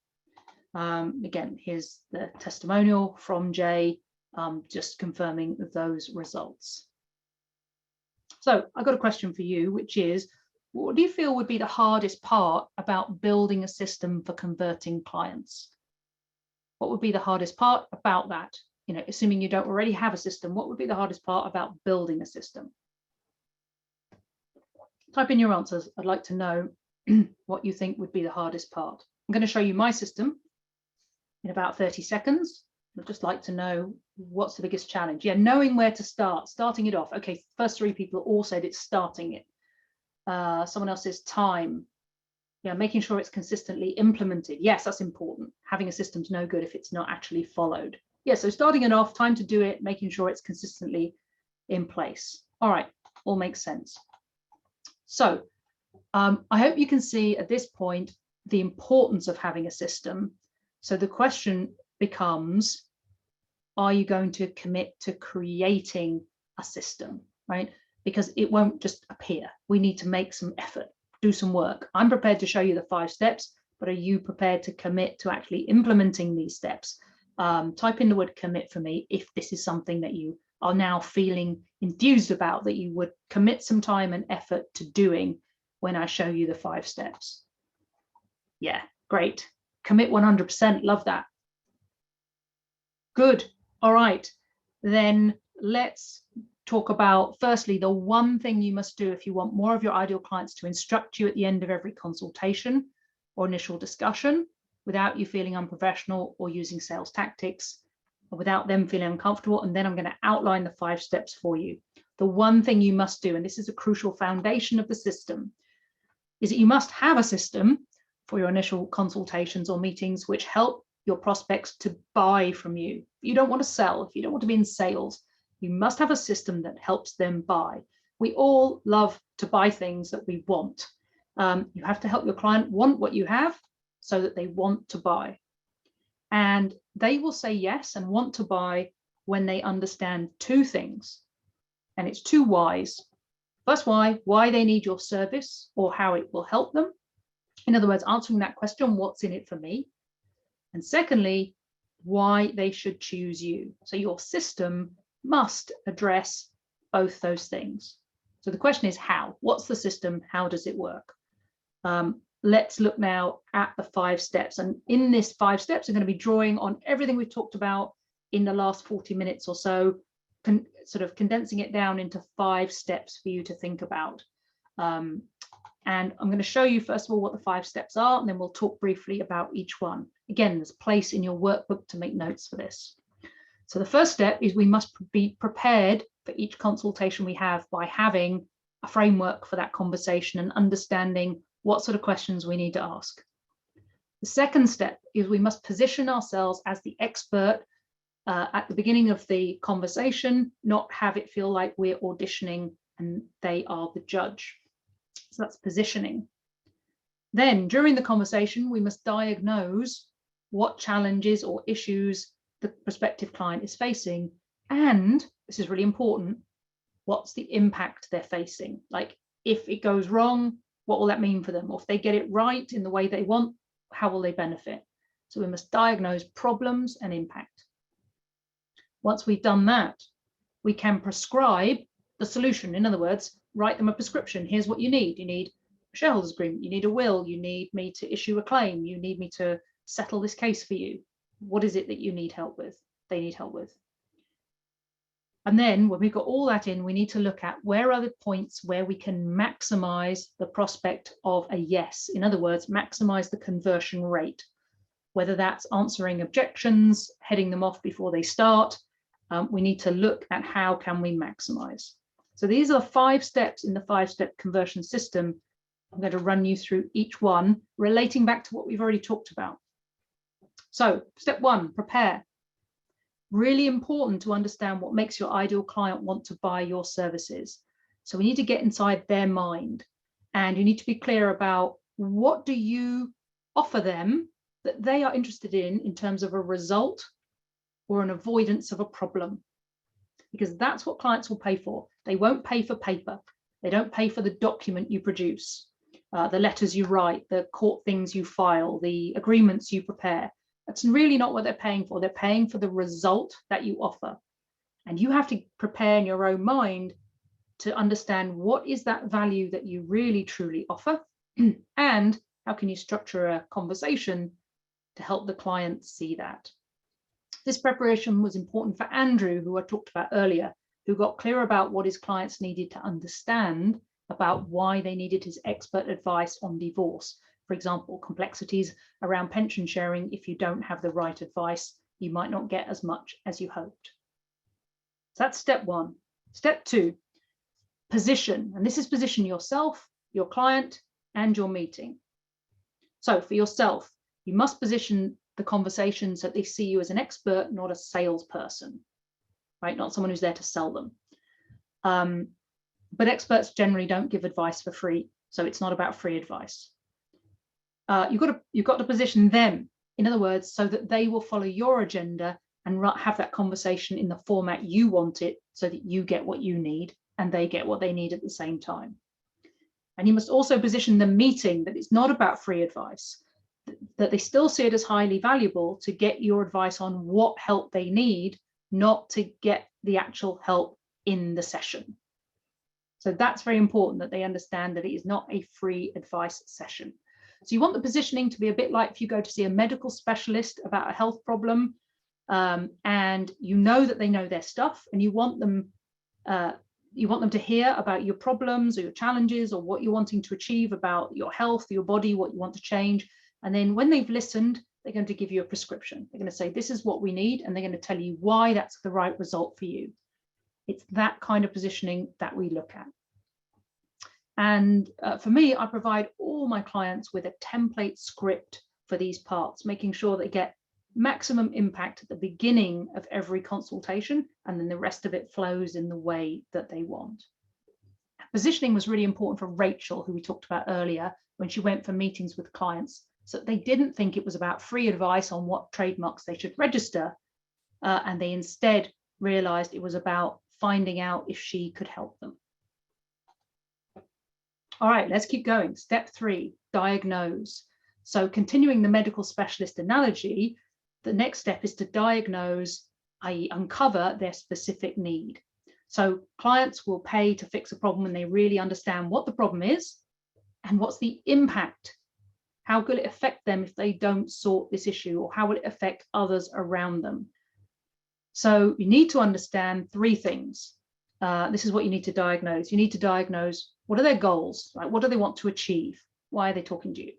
Again, here's the testimonial from Jay, just confirming those results. So I've got a question for you, which is, what do you feel would be the hardest part about building a system for converting clients? What would be the hardest part about that? Assuming you don't already have a system, what would be the hardest part about building a system? Type in your answers. I'd like to know what you think would be the hardest part. I'm going to show you my system in about 30 seconds. I'd just like to know what's the biggest challenge. Yeah, knowing where to start, starting it off. Okay, first 3 people all said it's starting it. Someone else says time. Making sure it's consistently implemented. Yes, that's important. Having a system's no good if it's not actually followed. Yeah, so starting it off, time to do it, making sure it's consistently in place. All right, all makes sense. So I hope you can see at this point the importance of having a system. So the question becomes, are you going to commit to creating a system, right? Because it won't just appear. We need to make some effort, do some work. I'm prepared to show you the 5 steps, but are you prepared to commit to actually implementing these steps? Type in the word commit for me if this is something that you are now feeling enthused about, that you would commit some time and effort to doing when I show you the 5 steps. Yeah, great. Commit 100%, love that. Good, all right. Then let's talk about, firstly, the one thing you must do if you want more of your ideal clients to instruct you at the end of every consultation or initial discussion without you feeling unprofessional or using sales tactics, or without them feeling uncomfortable. And then I'm going to outline the 5 steps for you. The one thing you must do, and this is a crucial foundation of the system, is that you must have a system for your initial consultations or meetings which help your prospects to buy from you. If you don't want to sell, if you don't want to be in sales, you must have a system that helps them buy. We all love to buy things that we want. You have to help your client want what you have so that they want to buy. And they will say yes and want to buy when they understand two things, and it's two whys. First why they need your service or how it will help them. In other words, answering that question, what's in it for me? And secondly, why they should choose you. So your system must address both those things. So the question is how? What's the system? How does it work? Let's look now at the 5 steps. And in this 5 steps, I'm going to be drawing on everything we've talked about in the last 40 minutes or so, sort of condensing it down into 5 steps for you to think about. And I'm going to show you, first of all, what the 5 steps are, and then we'll talk briefly about each one. Again, there's a place in your workbook to make notes for this. So the first step is we must be prepared for each consultation we have by having a framework for that conversation and understanding what sort of questions we need to ask. The second step is we must position ourselves as the expert at the beginning of the conversation, not have it feel like we're auditioning and they are the judge. So that's positioning. Then during the conversation, we must diagnose what challenges or issues the prospective client is facing. And this is really important, what's the impact they're facing? Like, if it goes wrong, what will that mean for them? Or if they get it right in the way they want, how will they benefit? So we must diagnose problems and impact. Once we've done that, we can prescribe the solution. In other words, write them a prescription. Here's what you need. You need a shareholders agreement. You need a will. You need me to issue a claim. You need me to settle this case for you. What is it that you need help with? They need help with. And then when we've got all that in, we need to look at where are the points where we can maximize the prospect of a yes. In other words, maximize the conversion rate, whether that's answering objections, heading them off before they start. We need to look at how can we maximize. So these are 5 steps in the 5-step conversion system. I'm going to run you through each one, relating back to what we've already talked about. So step 1, prepare. Really important to understand what makes your ideal client want to buy your services. So we need to get inside their mind, and you need to be clear about what do you offer them that they are interested in terms of a result or an avoidance of a problem, because that's what clients will pay for. They won't pay for paper. They don't pay for the document you produce, the letters you write, the court things you file, the agreements you prepare. That's really not what they're paying for. They're paying for the result that you offer. And you have to prepare in your own mind to understand what is that value that you really truly offer, and how can you structure a conversation to help the client see that. This preparation was important for Andrew, who I talked about earlier, who got clear about what his clients needed to understand about why they needed his expert advice on divorce. For example, complexities around pension sharing. If you don't have the right advice, you might not get as much as you hoped. So that's step 1. Step 2, position. And this is position yourself, your client, and your meeting. So for yourself, you must position the conversation so that they see you as an expert, not a salesperson, right? Not someone who's there to sell them. But experts generally don't give advice for free, so it's not about free advice. You've got to position them, in other words, so that they will follow your agenda and have that conversation in the format you want it, so that you get what you need and they get what they need at the same time. And you must also position the meeting that it's not about free advice, that they still see it as highly valuable to get your advice on what help they need, not to get the actual help in the session. So that's very important, that they understand that it is not a free advice session. So you want the positioning to be a bit like if you go to see a medical specialist about a health problem, and you know that they know their stuff, and you want them to hear about your problems or your challenges or what you're wanting to achieve about your health, your body, what you want to change. And then when they've listened, they're going to give you a prescription. They're going to say, this is what we need, and they're going to tell you why that's the right result for you. It's that kind of positioning that we look at. And for me, I provide all my clients with a template script for these parts, making sure they get maximum impact at the beginning of every consultation, and then the rest of it flows in the way that they want. Positioning was really important for Rachel, who we talked about earlier, when she went for meetings with clients, so they didn't think it was about free advice on what trademarks they should register, and they instead realized it was about finding out if she could help them. All right, let's keep going. Step 3, diagnose. So continuing the medical specialist analogy, the next step is to diagnose, i.e. uncover their specific need. So clients will pay to fix a problem when they really understand what the problem is and what's the impact. How will it affect them if they don't sort this issue, or how will it affect others around them? So you need to understand 3 things. This is what you need to diagnose. You need to diagnose, what are their goals? Like, what do they want to achieve? Why are they talking to you?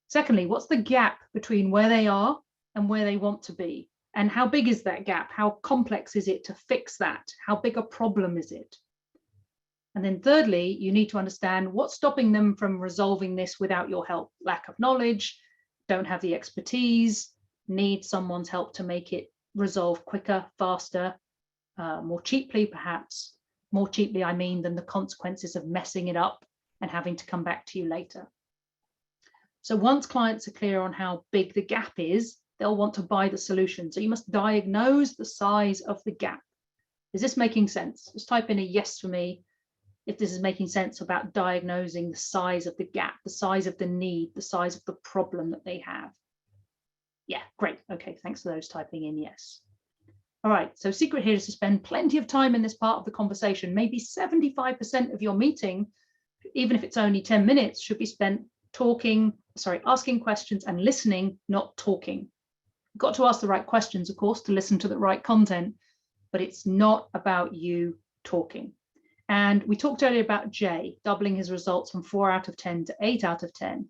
Secondly, what's the gap between where they are and where they want to be? And how big is that gap? How complex is it to fix that? How big a problem is it? And then thirdly, you need to understand what's stopping them from resolving this without your help. Lack of knowledge, don't have the expertise, need someone's help to make it resolve quicker, faster, more cheaply perhaps. More cheaply, I mean, than the consequences of messing it up and having to come back to you later. So once clients are clear on how big the gap is, they'll want to buy the solution. So you must diagnose the size of the gap. Is this making sense? Just type in a yes for me if this is making sense about diagnosing the size of the gap, the size of the need, the size of the problem that they have. Yeah, great. Okay, thanks for those typing in yes. All right, so secret here is to spend plenty of time in this part of the conversation. Maybe 75% of your meeting, even if it's only 10 minutes, should be spent asking questions and listening, not talking. You've got to ask the right questions, of course, to listen to the right content, but it's not about you talking. And we talked earlier about Jay doubling his results from 4 out of 10 to 8 out of 10.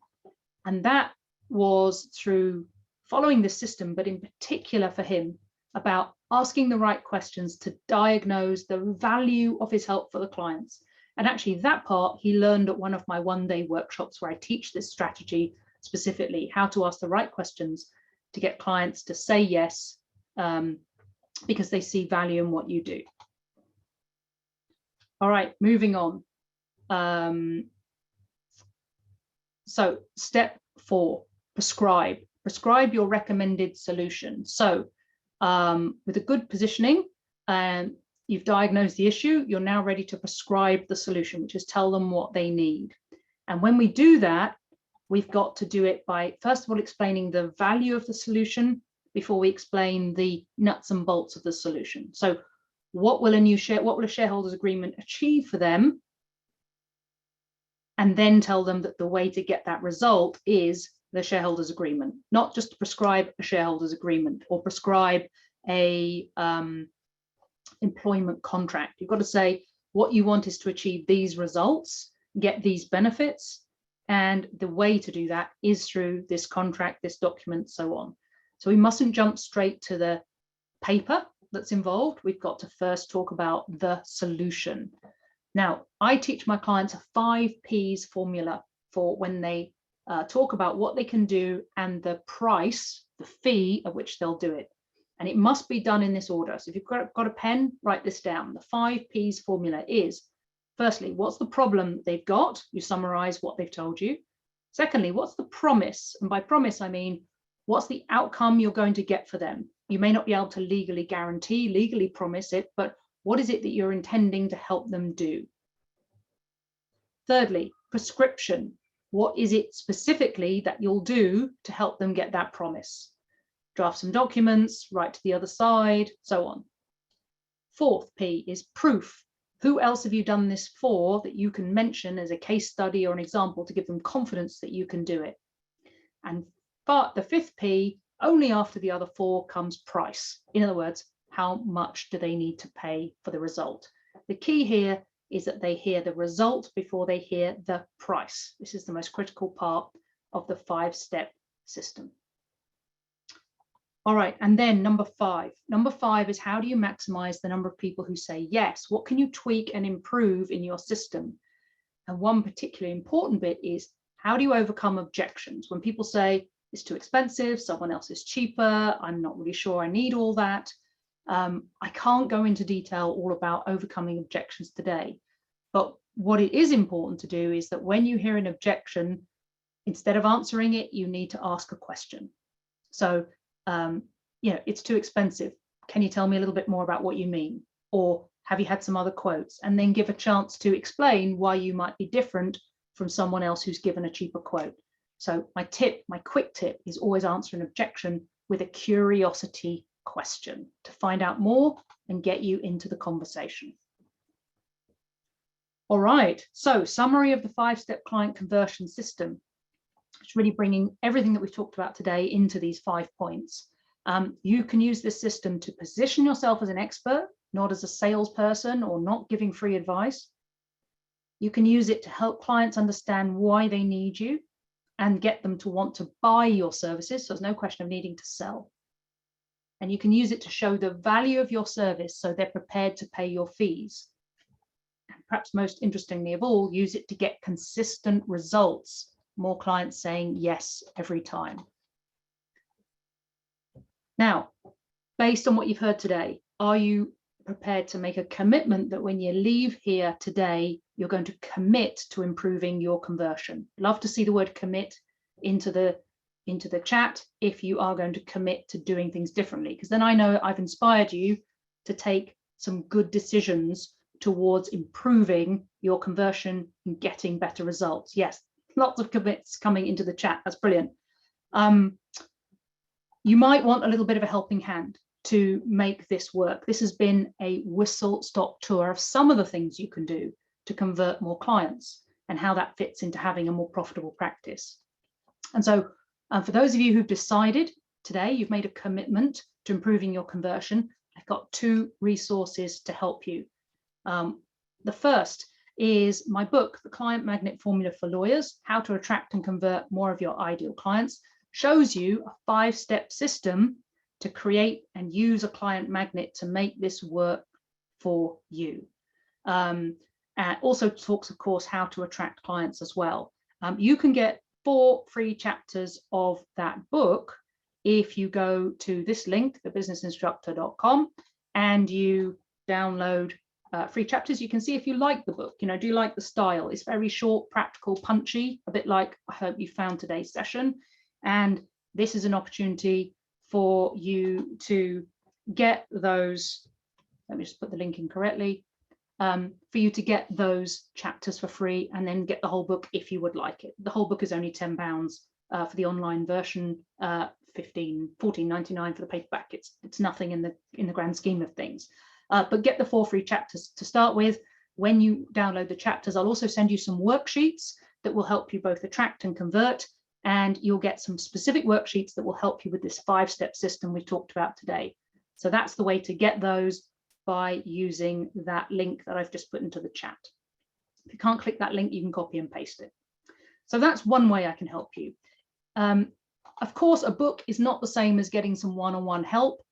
And that was through following this system, but in particular for him, about asking the right questions to diagnose the value of his help for the clients. And actually that part he learned at one of my one-day workshops where I teach this strategy specifically, how to ask the right questions to get clients to say yes, because they see value in what you do. All right, moving on. So step 4, prescribe. Prescribe your recommended solution. So with a good positioning, you've diagnosed the issue, you're now ready to prescribe the solution, which is tell them what they need. And when we do that, we've got to do it by, first of all, explaining the value of the solution before we explain the nuts and bolts of the solution. So what will a shareholders agreement achieve for them? And then tell them that the way to get that result is the shareholders agreement, not just to prescribe a shareholders agreement or prescribe a employment contract. You've got to say what you want is to achieve these results, get these benefits, and the way to do that is through this contract, this document, so on. So we mustn't jump straight to the paper that's involved. We've got to first talk about the solution. Now, I teach my clients a 5 Ps formula for when they talk about what they can do and the price, the fee at which they'll do it. And it must be done in this order. So if you've got a pen, write this down. The 5 Ps formula is, firstly, what's the problem they've got? You summarize what they've told you. Secondly, what's the promise? And by promise, I mean, what's the outcome you're going to get for them? You may not be able to legally guarantee, legally promise it, but what is it that you're intending to help them do? Thirdly, prescription. What is it specifically that you'll do to help them get that promise? Draft some documents, write to the other side, so on. 4th P is proof. Who else have you done this for that you can mention as a case study or an example to give them confidence that you can do it? And but the 5th P, only after the other 4 comes price. In other words, how much do they need to pay for the result? The key here is that they hear the result before they hear the price. This is the most critical part of the 5-step system. All right, and then number 5. Number 5 is, how do you maximize the number of people who say yes? What can you tweak and improve in your system? And one particularly important bit is, how do you overcome objections? When people say, it's too expensive, someone else is cheaper, I'm not really sure I need all that. I can't go into detail all about overcoming objections today, but what it is important to do is that when you hear an objection, instead of answering it, you need to ask a question. So, it's too expensive. can you tell me a little bit more about what you mean? Or have you had some other quotes? And then give a chance to explain why you might be different from someone else who's given a cheaper quote. So my quick tip is always answer an objection with a curiosity question to find out more and get you into the conversation. All right, so summary of the 5-step client conversion system. It's really bringing everything that we've talked about today into these 5 points. You can use this system to position yourself as an expert, not as a salesperson or not giving free advice. You can use it to help clients understand why they need you and get them to want to buy your services. So there's no question of needing to sell. And you can use it to show the value of your service so they're prepared to pay your fees. And perhaps most interestingly of all, use it to get consistent results. More clients saying yes every time. Now, based on what you've heard today, are you prepared to make a commitment that when you leave here today, you're going to commit to improving your conversion? Love to see the word commit into the chat if you are going to commit to doing things differently, because then I know I've inspired you to take some good decisions towards improving your conversion and getting better results. Yes, lots of commits coming into the chat. That's brilliant. You might want a little bit of a helping hand to make this work. This has been a whistle-stop tour of some of the things you can do to convert more clients and how that fits into having a more profitable practice. And so for those of you who've decided today, you've made a commitment to improving your conversion, I've got 2 resources to help you. The first is my book, The Client Magnet Formula for Lawyers, How to Attract and Convert More of Your Ideal Clients. Shows you a 5-step system to create and use a client magnet to make this work for you. And also talks, of course, how to attract clients as well. You can get 4 free chapters of that book if you go to this link, thebusinessinstructor.com, and you download free chapters. You can see if you like the book. Do you like the style? It's very short, practical, punchy, a bit like I hope you found today's session. And this is an opportunity for you to get those, let me just put the link in correctly, for you to get those chapters for free and then get the whole book if you would like it. The whole book is only £10 for the online version, $14.99 for the paperback. It's nothing in the grand scheme of things. But get the 4 free chapters to start with. When you download the chapters, I'll also send you some worksheets that will help you both attract and convert. And you'll get some specific worksheets that will help you with this 5-step system we talked about today. So that's the way to get those, by using that link that I've just put into the chat. If you can't click that link, you can copy and paste it. So that's one way I can help you. Of course, a book is not the same as getting some one-on-one help.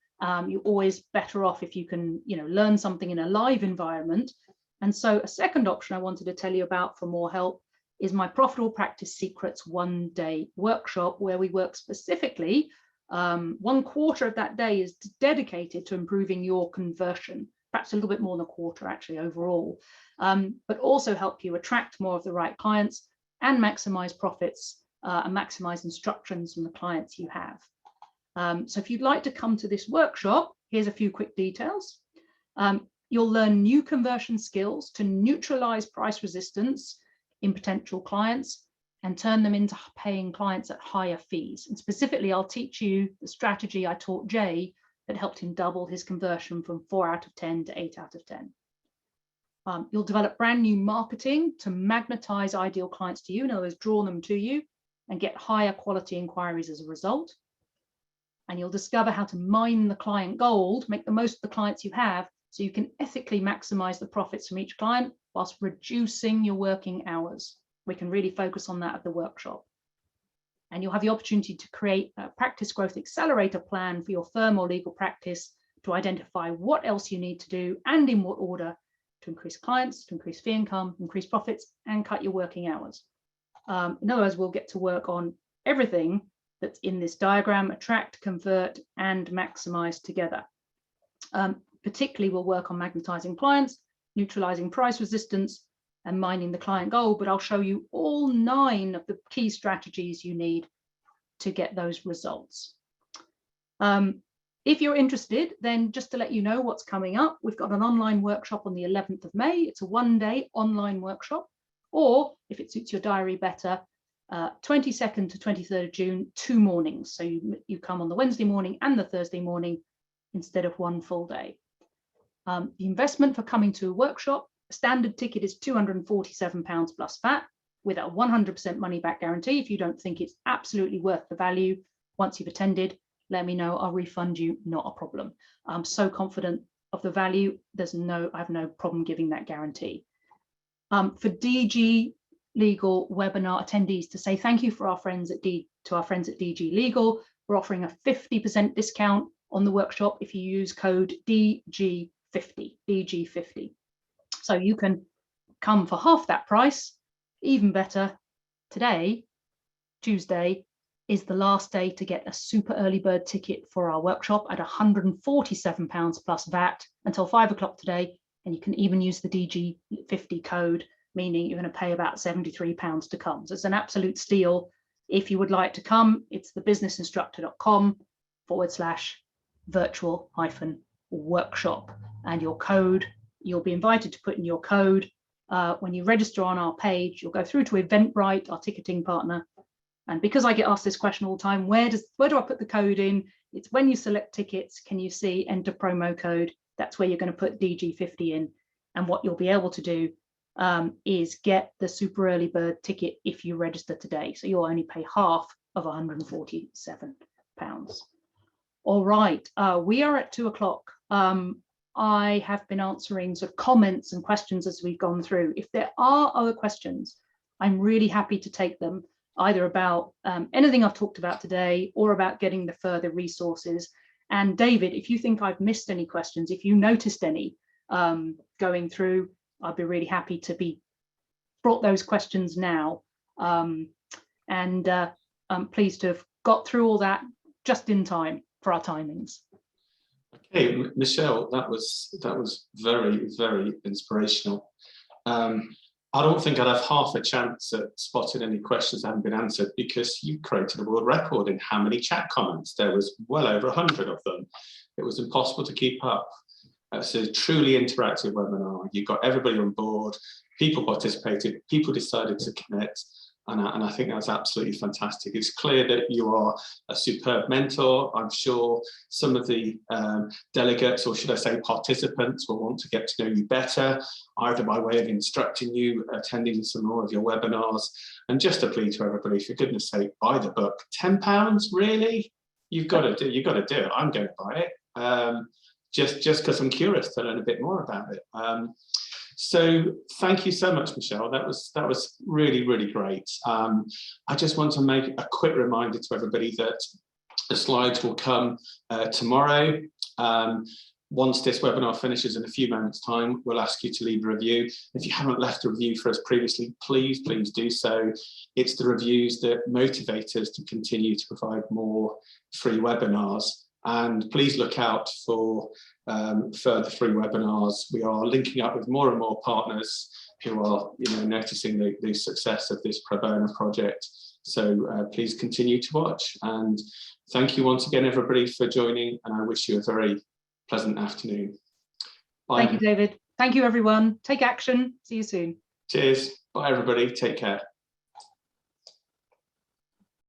You're always better off if you can, learn something in a live environment. And so a second option I wanted to tell you about for more help is my Profitable Practice Secrets 1-day workshop, where we work specifically, 1/4 of that day is dedicated to improving your conversion, perhaps a little bit more than a quarter actually overall, but also help you attract more of the right clients and maximize profits and maximize instructions from the clients you have. So if you'd like to come to this workshop, here's a few quick details. You'll learn new conversion skills to neutralize price resistance in potential clients and turn them into paying clients at higher fees. And specifically, I'll teach you the strategy I taught Jay that helped him double his conversion from 4 out of 10 to 8 out of 10. You'll develop brand new marketing to magnetize ideal clients to you, in other words, draw them to you and get higher quality inquiries as a result. And you'll discover how to mine the client gold, make the most of the clients you have, so you can ethically maximize the profits from each client whilst reducing your working hours. We can really focus on that at the workshop. And you'll have the opportunity to create a practice growth accelerator plan for your firm or legal practice to identify what else you need to do and in what order to increase clients, to increase fee income, increase profits, and cut your working hours. In other words, we'll get to work on everything that's in this diagram: attract, convert, and maximize together. Particularly, we'll work on magnetizing clients, neutralizing price resistance, and mining the client goal, but I'll show you all 9 of the key strategies you need to get those results. If you're interested, then just to let you know what's coming up, we've got an online workshop on the 11th of May. It's a one-day online workshop, or if it suits your diary better, 22nd to 23rd of June, 2 mornings. So you come on the Wednesday morning and the Thursday morning instead of 1 full day. The investment for coming to a workshop, standard ticket is £247 plus VAT with a 100% money back guarantee. If you don't think it's absolutely worth the value once you've attended, let me know, I'll refund you, not a problem. I'm so confident of the value, I have no problem giving that guarantee. For DG Legal webinar attendees, to say thank you to our friends at DG Legal, we're offering a 50% discount on the workshop if you use code DG50. So you can come for half that price. Even better, today, Tuesday, is the last day to get a super early bird ticket for our workshop at £147 plus VAT until 5 o'clock today. And you can even use the DG50 code, meaning you're going to pay about £73 to come. So it's an absolute steal. If you would like to come, it's thebusinessinstructor.com/virtual-workshop. And your code, you'll be invited to put in your code. When you register on our page, you'll go through to Eventbrite, our ticketing partner. And because I get asked this question all the time, where do I put the code in? It's when you select tickets, can you see enter promo code? That's where you're going to put DG50 in. And what you'll be able to do is get the super early bird ticket if you register today. So you'll only pay half of £147. All right, we are at 2 o'clock. I have been answering sort of comments and questions as we've gone through. If there are other questions, I'm really happy to take them, either about anything I've talked about today or about getting the further resources. And David, if you think I've missed any questions, if you noticed any going through, I'd be really happy to be brought those questions now. I'm pleased to have got through all that just in time for our timings. Okay, Michelle, that was very, very inspirational. I don't think I'd have half a chance at spotting any questions that haven't been answered, because you created a world record in how many chat comments. There was well over 100 of them. It was impossible to keep up. It's a truly interactive webinar. You got everybody on board, people participated, people decided to commit, and I think that's absolutely fantastic. It's clear that you are a superb mentor. I'm sure some of the delegates, or should I say participants, will want to get to know you better, either by way of instructing you, attending some more of your webinars. And just a plea to everybody, for goodness sake, buy the book. £10, really? You've got to do it. I'm going to buy it. Just because I'm curious to learn a bit more about it. So thank you so much, Michelle. That was really, really great. I just want to make a quick reminder to everybody that the slides will come tomorrow. Once this webinar finishes in a few moments' time, we'll ask you to leave a review. If you haven't left a review for us previously, please do so. It's the reviews that motivate us to continue to provide more free webinars. And please look out for further free webinars. We are linking up with more and more partners who are, noticing the success of this pro bono project. So please continue to watch. And thank you once again, everybody, for joining. And I wish you a very pleasant afternoon. Bye. Thank you, David. Thank you, everyone. Take action. See you soon. Cheers. Bye, everybody. Take care.